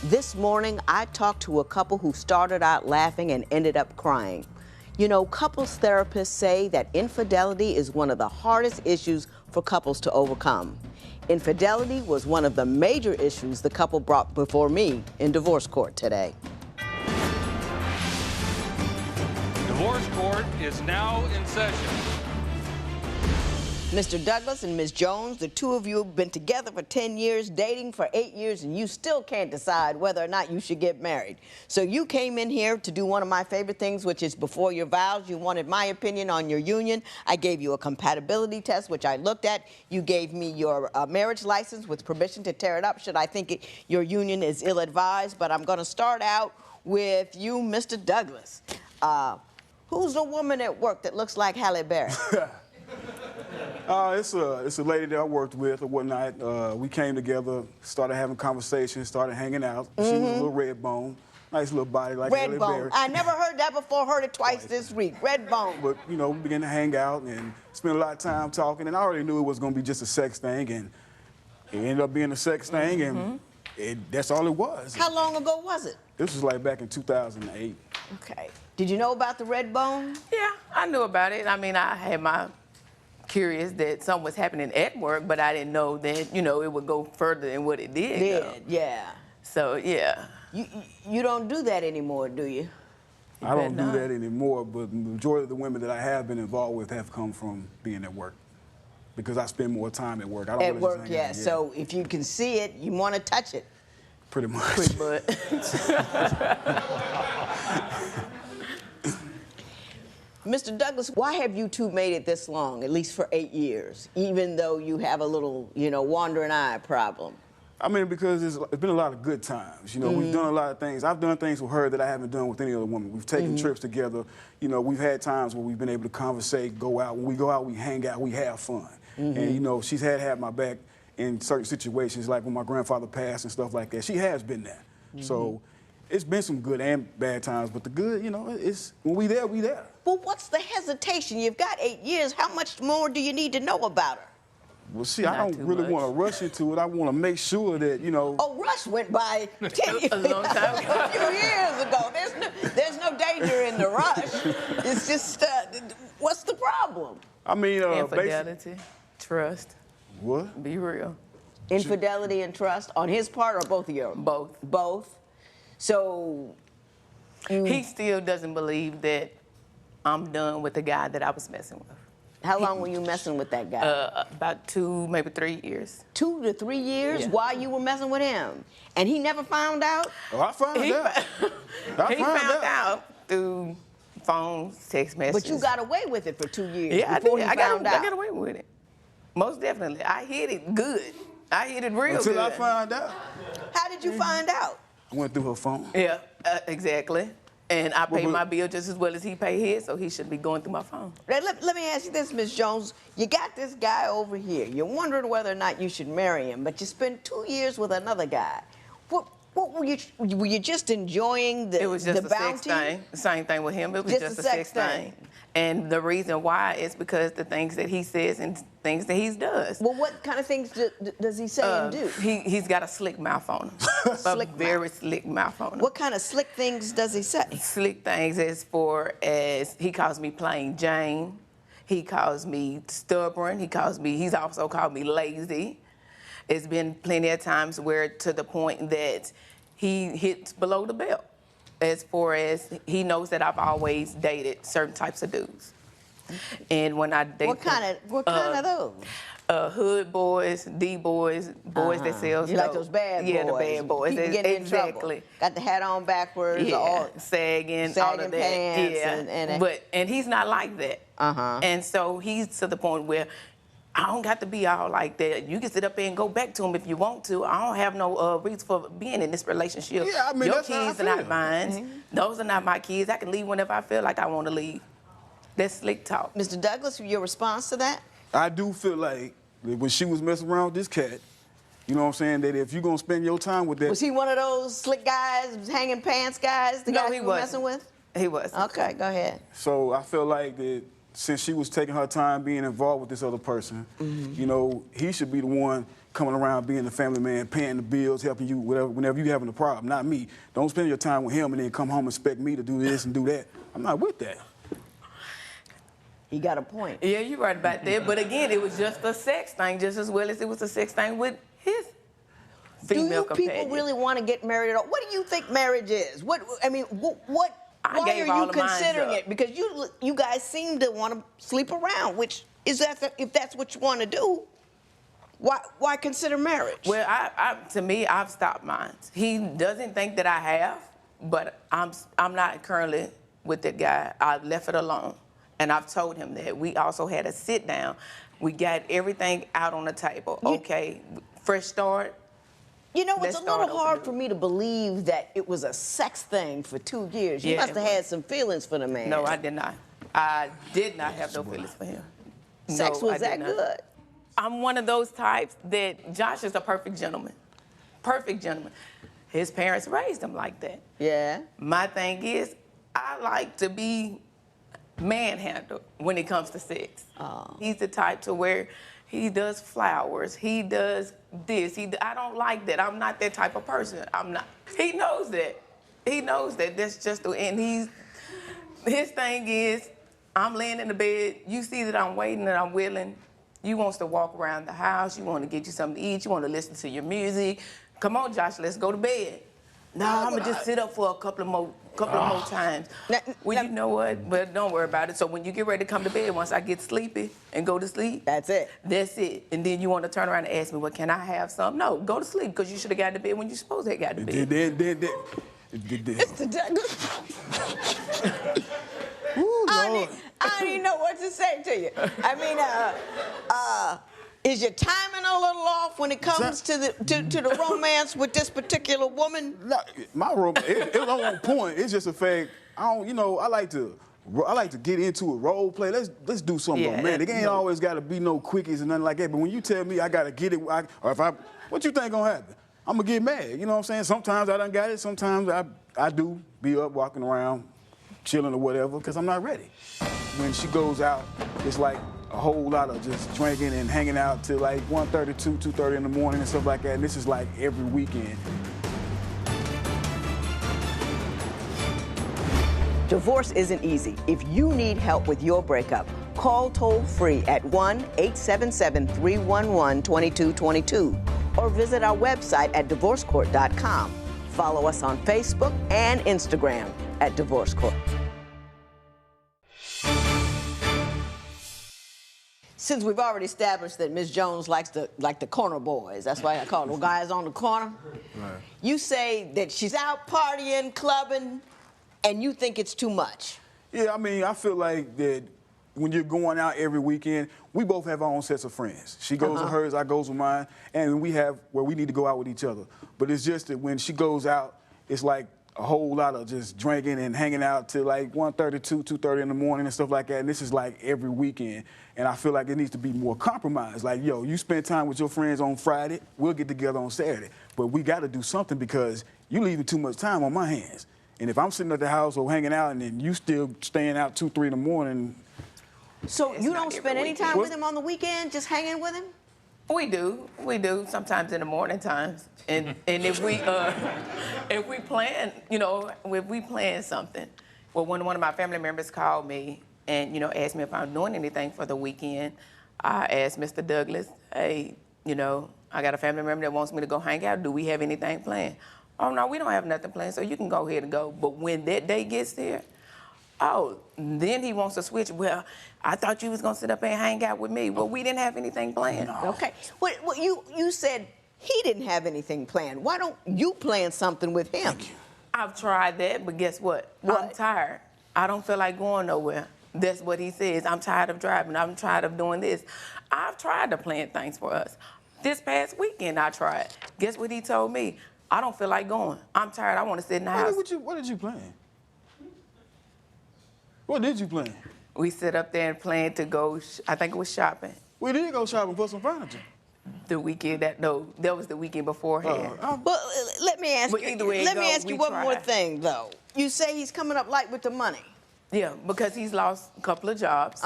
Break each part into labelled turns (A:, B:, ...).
A: This morning, I talked to a couple who started out laughing and ended up crying. You know, couples therapists say that infidelity is one of the hardest issues for couples to overcome. Infidelity was one of the major issues the couple brought before me in divorce court today.
B: Divorce court is now in session.
A: Mr. Douglas and Ms. Jones, the two of you have been together for 10 years, dating for 8 years, and you still can't decide whether or not you should get married. So you came in here to do one of my favorite things, which is before your vows. You wanted my opinion on your union. I gave you a compatibility test, which I looked at. You gave me your marriage license with permission to tear it up should I think your union is ill-advised. But I'm going to start out with you, Mr. Douglas. Who's the woman at work that looks like Halle Berry?
C: It's a lady that I worked with or whatnot. We came together, started having conversations, started hanging out. She was a little red bone, nice little body like Halle Berry.
A: Red bone. I never heard that before, heard it twice this week. Red bone.
C: But, you know, we began to hang out and spend a lot of time talking, and I already knew it was going to be just a sex thing, and it ended up being a sex thing, and that's all it was.
A: How long ago was it?
C: This was like back in 2008.
A: Okay. Did you know about the red bone?
D: Yeah, I knew about it. I mean, I had my curious that something was happening at work, but I didn't know that, you know, it would go further than what it did.
A: Yeah.
D: So, yeah.
A: You don't do that anymore, do you?
C: I don't do that anymore, but the majority of the women that I have been involved with have come from being at work because I spend more time at work. I don't
A: at
C: really
A: work,
C: just hang out.
A: yeah. So if you can see it, you want to touch it.
C: Pretty much.
D: Pretty much.
A: Mr. Douglas, why have you two made it this long, at least for 8 years, even though you have a little, you know, wandering eye problem?
C: I mean, because it's been a lot of good times. You know, we've done a lot of things. I've done things with her that I haven't done with any other woman. We've taken trips together. You know, we've had times where we've been able to conversate, go out. When we go out, we hang out, we have fun. And, you know, she's had my back in certain situations, like when my grandfather passed and stuff like that. She has been there. So it's been some good and bad times, but the good, you know, it's when we there, we there.
A: Well, what's the hesitation? You've got 8 years. How much more do you need to know about her?
C: Well, see, I don't really want to rush into it. I want to make sure that, you know.
A: Oh, rush went by 10 years,
D: A long time ago.
A: a few years ago. There's no danger in the rush. It's just, what's the problem?
C: I mean,
D: Infidelity, trust.
C: What?
D: Be real.
A: Infidelity and trust on his part or both of yours?
D: Both.
A: Both. So.
D: He still doesn't believe that I'm done with the guy that I was messing with.
A: How long were you messing with that guy?
D: About 2, maybe 3 years.
A: 2 to 3 years
D: Yeah.
A: while you were messing with him, and he never found out.
C: Oh, I found out.
D: He found out through phones, text messages.
A: But you got away with it for 2 years
D: yeah,
A: before
D: I did.
A: he found out.
D: I got away with it. Most definitely. I hit it good. I hit it real good.
C: Until I found out.
A: How did you find out?
C: I went through her phone.
D: Yeah, exactly. And I pay my bill just as well as he paid his, so he should be going through my phone.
A: Let me ask you this, Ms. Jones. You got this guy over here. You're wondering whether or not you should marry him, but you spent 2 years with another guy. What were you just enjoying the bounty?
D: It was just a sex thing. Same thing with him. It was just a sex thing. And the reason why is because the things that he says and things that he does.
A: Well, what kind of things does he say and do?
D: He's got a slick mouth on him. Very slick mouth on him.
A: What kind of slick things does he say?
D: Slick things as far as he calls me plain Jane. He calls me stubborn. He's also called me lazy. It's been plenty of times where to the point that he hits below the belt. As far as he knows that I've always dated certain types of dudes. And when I date
A: What kind of those?
D: Hood boys, D-boys, boys that sell
A: You like those bad boys.
D: Yeah, the bad boys.
A: People getting in
D: exactly.
A: trouble. Got the hat on backwards.
D: Yeah,
A: all
D: sagging all of that.
A: pants.
D: Yeah, and he's not like that. And so he's to the point where I don't got to be all like that. You can sit up there and go back to him if you want to. I don't have no reason for being in this relationship.
C: Yeah, I mean,
D: your
C: that's how I
D: kids are not
C: feel.
D: mine. Those are not my kids. I can leave whenever I feel like I want to leave. That's slick talk.
A: Mr. Douglas, your response to that?
C: I do feel like that when she was messing around with this cat, you know what I'm saying, that if you're going to spend your time with that.
A: Was he one of those slick guys, hanging pants guys, the guys
D: he
A: you were messing
D: wasn't.
A: with?
D: He was.
A: Okay, go ahead.
C: So I feel like that since she was taking her time being involved with this other person, you know, he should be the one coming around being the family man, paying the bills, helping you whenever you having a problem. Not me. Don't spend your time with him and then come home and expect me to do this and do that. I'm not with that.
A: He got a point.
D: Yeah, you're right about that. But again, it was just a sex thing, just as well as it was a sex thing with his female
A: companion. Do you people really want to get married at all? What do you think marriage is? Why are you considering it? Because you guys seem to want to sleep around, which is if that's what you want to do. Why consider marriage?
D: Well, to me, I've stopped mine. He doesn't think that I have, but I'm not currently with that guy. I left it alone. And I've told him that. We also had a sit down. We got everything out on the table. Okay, fresh start.
A: You know, it's a little hard for me to believe that it was a sex thing for 2 years. You must have had some feelings for the man.
D: No, I did not. I did not have no feelings for him.
A: Sex was that good?
D: I'm one of those types that Josh is a perfect gentleman. Perfect gentleman. His parents raised him like that.
A: Yeah.
D: My thing is, I like to be manhandled when it comes to sex. Oh. He's the type to where he does flowers, he does this. I don't like that. I'm not that type of person. I'm not. He knows that. He knows that. That's just and his thing is, I'm laying in the bed. You see that I'm waiting and I'm willing. You wants to walk around the house. You want to get you something to eat. You want to listen to your music. Come on, Josh, let's go to bed. No, I'm gonna just sit up for a couple of more times. Well, you know what? But don't worry about it. So when you get ready to come to bed, once I get sleepy and go to sleep,
A: that's it.
D: That's it. And then you want to turn around and ask me, well, can I have some? No, go to sleep because you should have got to bed when you're supposed to have got to bed.
A: Mr. Douglas. I don't even know what to say to you. I mean, is your timing a little off when it comes to the romance with this particular woman?
C: No, my romance, it was on point. It's just a fact. I like to get into a role play. Let's do something romantic. It ain't always got to be no quickies and nothing like that. But when you tell me I got to get it, what you think gonna happen? I'm gonna get mad. You know what I'm saying? Sometimes I done got it. Sometimes I do be up walking around, chilling or whatever, because I'm not ready. When she goes out, it's like a whole lot of just drinking and hanging out till like 1:30, 2:30 in the morning and stuff like that. And this is like every weekend.
A: Divorce isn't easy. If you need help with your breakup, call toll-free at 1-877-311-2222 or visit our website at divorcecourt.com. Follow us on Facebook and Instagram at Divorce Court. Since we've already established that Ms. Jones likes the corner boys, that's why I call them guys on the corner. Right. You say that she's out partying, clubbing, and you think it's too much.
C: Yeah, I mean, I feel like that when you're going out every weekend, we both have our own sets of friends. She goes with hers, I goes with mine, and we have where we need to go out with each other. But it's just that when she goes out, it's like a whole lot of just drinking and hanging out till like 1:30, 2:30 in the morning and stuff like that. And this is like every weekend. And I feel like it needs to be more compromised. Like, yo, you spend time with your friends on Friday, we'll get together on Saturday. But we got to do something because you leaving too much time on my hands. And if I'm sitting at the house or hanging out and then you still staying out 2, 3 in the morning.
A: So you don't spend any time with him on the weekend, just hanging with him?
D: We do. Sometimes in the morning times. And if we plan, if we plan something. Well, when one of my family members called me and, asked me if I'm doing anything for the weekend, I asked Mr. Douglas, hey, I got a family member that wants me to go hang out. Do we have anything planned? Oh, no, we don't have nothing planned, so you can go ahead and go. But when that day gets there, then he wants to switch. Well, I thought you was going to sit up and hang out with me. Well, we didn't have anything planned.
A: No. Okay. Well, you said he didn't have anything planned. Why don't you plan something with him?
D: I've tried that, but guess what? I'm tired. I don't feel like going nowhere. That's what he says. I'm tired of driving. I'm tired of doing this. I've tried to plan things for us. This past weekend, I tried. Guess what he told me? I don't feel like going. I'm tired. I want to sit in the house.
C: What did you plan? What did you plan?
D: We sit up there and planned to go, I think it was shopping.
C: We did go shopping for some furniture.
D: The weekend, that was the weekend beforehand.
A: But let me ask you one more thing, though. You say he's coming up light with the money.
D: Yeah, because he's lost a couple of jobs.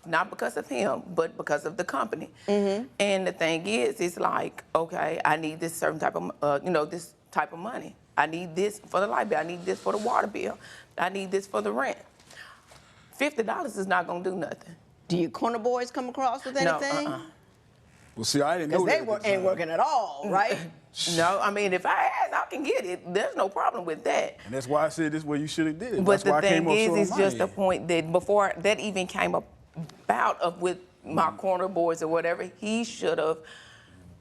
D: not because of him, but because of the company. And the thing is, it's like, okay, I need this certain type of, this type of money. I need this for the light bill. I need this for the water bill. I need this for the rent. $50 is not gonna do nothing.
A: Do your corner boys come across with anything?
D: No,
C: Well, see, I didn't know that.
A: Because they ain't working at all, right?
D: No, I mean, if I ask, I can get it. There's no problem with that.
C: And that's why I said this is where you should have did it.
D: But
C: That's why
D: the
C: I came
D: thing
C: up
D: is,
C: short on
D: it's
C: my
D: just the
C: end.
D: point that before that even came about of with my corner boys or whatever, he should have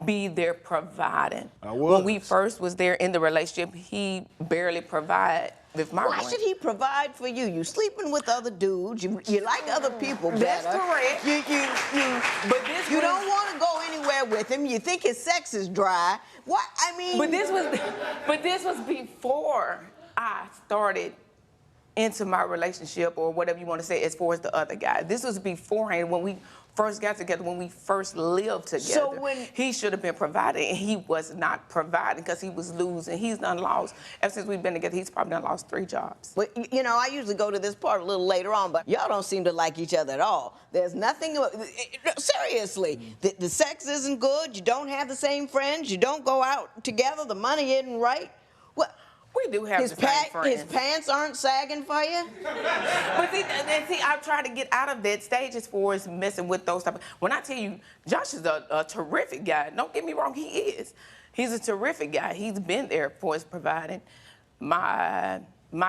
D: be there providing.
C: I was.
D: When we first was there in the relationship, he barely provided with my
A: Why
D: rent.
A: should he provide for you? You sleeping with other dudes. You like other people better.
D: That's correct. But this
A: You
D: was-
A: don't want to go anywhere with him. You think his sex is dry. What? I mean.
D: But this was before I started into my relationship or whatever you want to say as far as the other guy. This was beforehand when we first got together, when we first lived together.
A: So when-
D: he should have been providing, and he was not providing because he was losing. He's done lost. Ever since we've been together, he's probably done lost 3 jobs.
A: But, I usually go to this part a little later on, but y'all don't seem to like each other at all. There's nothing, seriously, the sex isn't good, you don't have the same friends, you don't go out together, the money isn't right. What?
D: We do have the same friends.
A: His pants aren't sagging for you?
D: But see, I try to get out of that stage as far as messing with those type of. When I tell you, Josh is a terrific guy. Don't get me wrong, he is. He's a terrific guy. He's been there for us providing. My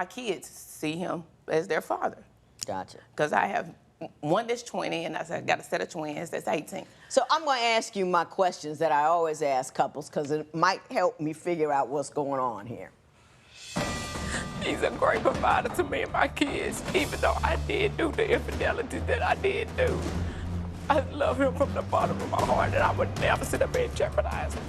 D: kids see him as their father.
A: Gotcha.
D: Because I have one that's 20, and I got a set of twins that's 18.
A: So I'm going to ask you my questions that I always ask couples because it might help me figure out what's going on here.
D: He's a great provider to me and my kids, even though I did do the infidelity that I did do. I love him from the bottom of my heart, and I would never sit up and jeopardize him.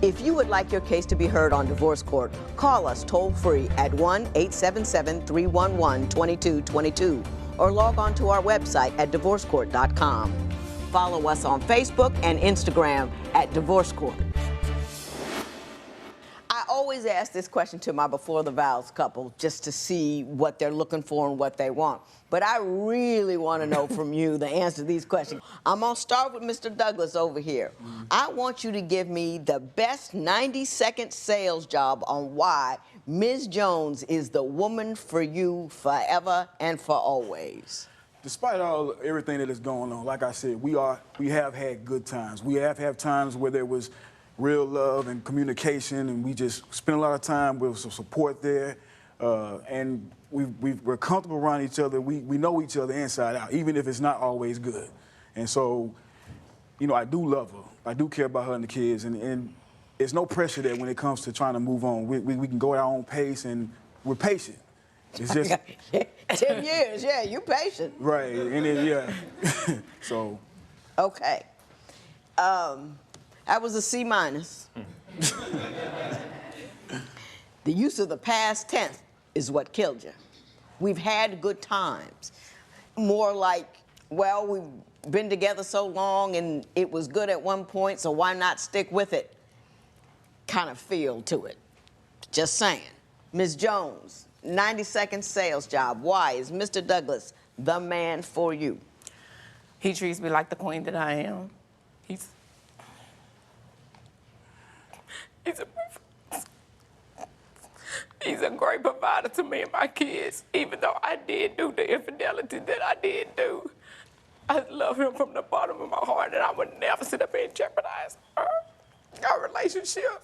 A: If you would like your case to be heard on divorce court, call us toll-free at 1-877-311-2222 or log on to our website at divorcecourt.com. Follow us on Facebook and Instagram at Divorce Court. I always ask this question to my before the vows couple just to see what they're looking for and what they want. But I really want to know from you the answer to these questions. I'm going to start with Mr. Douglas over here. I want you to give me the best 90-second sales job on why Ms. Jones is the woman for you forever and for always.
C: Despite everything that is going on, like I said, we have had good times. We have had times where there was real love and communication, and we just spent a lot of time with some support there, and we're comfortable around each other. We know each other inside out, even if it's not always good. And so, I do love her. I do care about her and the kids, and there's no pressure there when it comes to trying to move on. We can go at our own pace, and we're patient. It's just
A: 10 years, yeah, you patient.
C: right, and then, yeah. So.
A: Okay. That was a C-. The use of the past tense is what killed you. We've had good times. More like, well, we've been together so long and it was good at one point, so why not stick with it? Kind of feel to it. Just saying. Ms. Jones, 90-second sales job. Why is Mr. Douglas the man for you?
D: He treats me like the queen that I am. He's a great provider to me and my kids, even though I did do the infidelity that I did do. I love him from the bottom of my heart, and I would never sit up and jeopardize our relationship.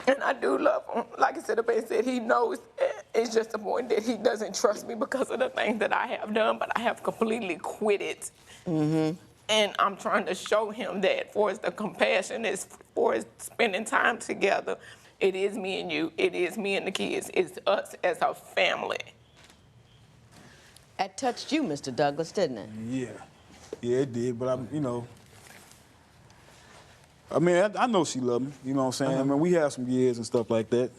D: And I do love him. Like I said, the man said he knows it's just the point that he doesn't trust me because of the things that I have done, but I have completely quit it. Mm-hmm. And I'm trying to show him that for as the compassion is for as spending time together, it is me and you, it is me and the kids, it's us as a family.
A: That touched you, Mr. Douglas, didn't it?
C: Yeah, it did, but I know she loved me, you know what I'm saying? I mean, we have some years and stuff like that.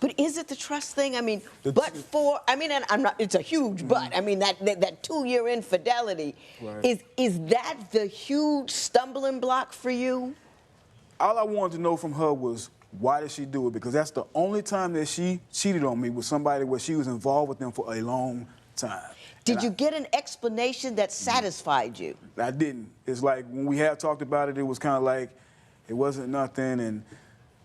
A: But is it the trust thing? I mean, and I'm not, it's a huge but. I mean, that 2-year infidelity,
C: Right.
A: is that the huge stumbling block for you?
C: All I wanted to know from her was Why did she do it? Because that's the only time that she cheated on me with somebody where she was involved with them for a long time.
A: Did you get an explanation that satisfied you?
C: I didn't. It's like when we have talked about it, it was kind of like it wasn't nothing, and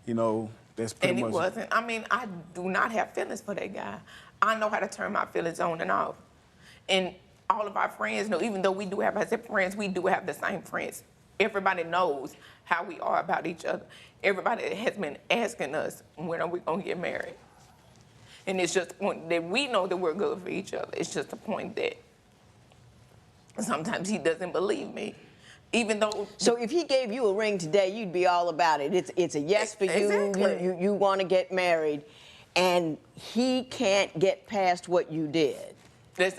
C: you know, that's pretty much.
D: And it wasn't. I mean, I do not have feelings for that guy. I know how to turn my feelings on and off. And all of our friends know, even though we do have separate friends, we do have the same friends. Everybody knows how we are about each other. Everybody has been asking us, when are we going to get married? And it's just the point that we know that we're good for each other. It's just the point that sometimes he doesn't believe me. Even though...
A: So if he gave you a ring today, you'd be all about it. It's a yes for you.
D: Exactly.
A: You want to get married, and he can't get past what you did.
D: That's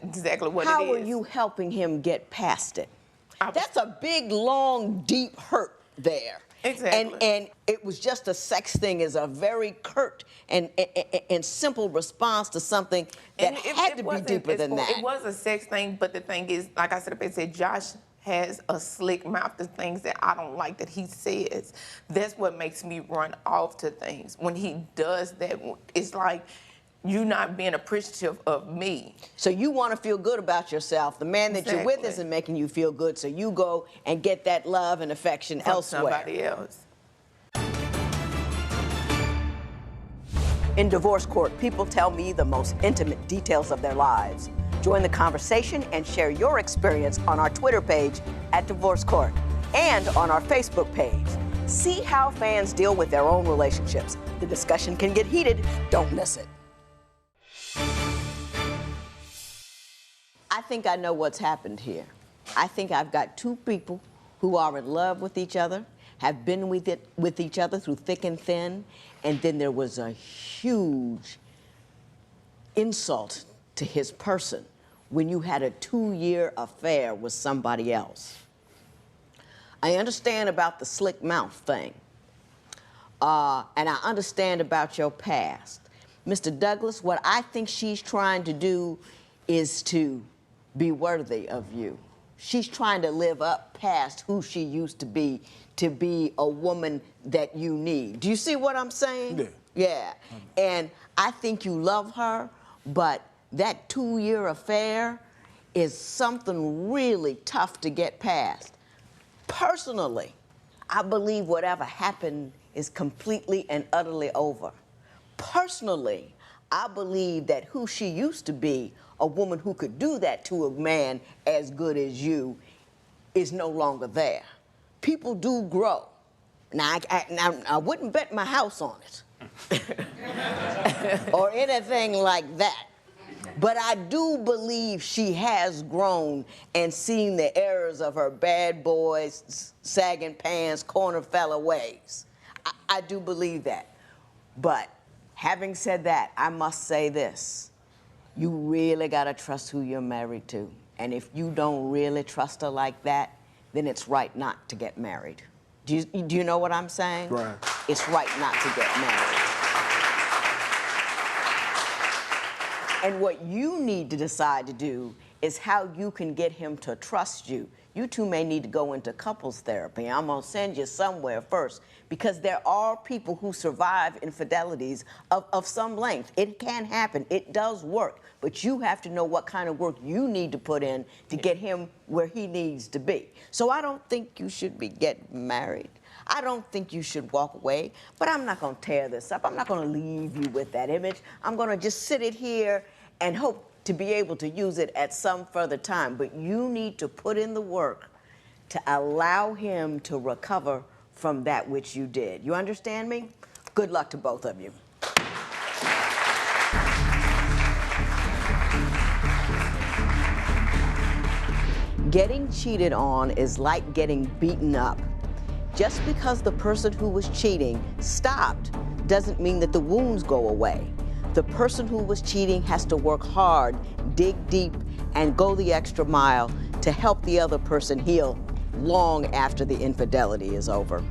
D: exactly what it is.
A: How are you helping him get past it? That's a big, long, deep hurt there.
D: Exactly.
A: And it was just a sex thing is a very curt and simple response to something that had to be deeper than that.
D: It was a sex thing, but the thing is, like I said, Josh has a slick mouth to things that I don't like that he says. That's what makes me run off to things. When he does that, it's like you not being appreciative of me.
A: So you want to feel good about yourself. The man that you're with isn't making you feel good, so you go and get that love and affection
D: From
A: elsewhere.
D: somebody else.
A: In divorce court, people tell me the most intimate details of their lives. Join the conversation and share your experience on our Twitter page @Divorce Court and on our Facebook page. See how fans deal with their own relationships. The discussion can get heated. Don't miss it. I think I know what's happened here. I think I've got two people who are in love with each other, have been with each other through thick and thin, and then there was a huge insult to his person when you had a 2-year affair with somebody else. I understand about the slick mouth thing, and I understand about your past. Mr. Douglas, what I think she's trying to do is to be worthy of you. She's trying to live up past who she used to be a woman that you need. Do you see what I'm saying?
C: Yeah.
A: Yeah. And I think you love her, but that 2-year affair is something really tough to get past. Personally, I believe whatever happened is completely and utterly over. Personally, I believe that who she used to be, a woman who could do that to a man as good as you, is no longer there. People do grow. Now, I wouldn't bet my house on it or anything like that. But I do believe she has grown and seen the errors of her bad boys, sagging pants, corner fella ways. I do believe that. But having said that, I must say this. You really gotta trust who you're married to. And if you don't really trust her like that, then it's right not to get married. Do you know what I'm saying?
C: Right.
A: It's right not to get married. And what you need to decide to do is how you can get him to trust you. You two may need to go into couples therapy. I'm gonna send you somewhere first, because there are people who survive infidelities of some length. It can happen, it does work, but you have to know what kind of work you need to put in to get him where he needs to be. So I don't think you should be getting married. I don't think you should walk away, but I'm not gonna tear this up. I'm not gonna leave you with that image. I'm gonna just sit it here and hope to be able to use it at some further time. But you need to put in the work to allow him to recover from that which you did. You understand me? Good luck to both of you. Getting cheated on is like getting beaten up. Just because the person who was cheating stopped doesn't mean that the wounds go away. The person who was cheating has to work hard, dig deep, and go the extra mile to help the other person heal long after the infidelity is over.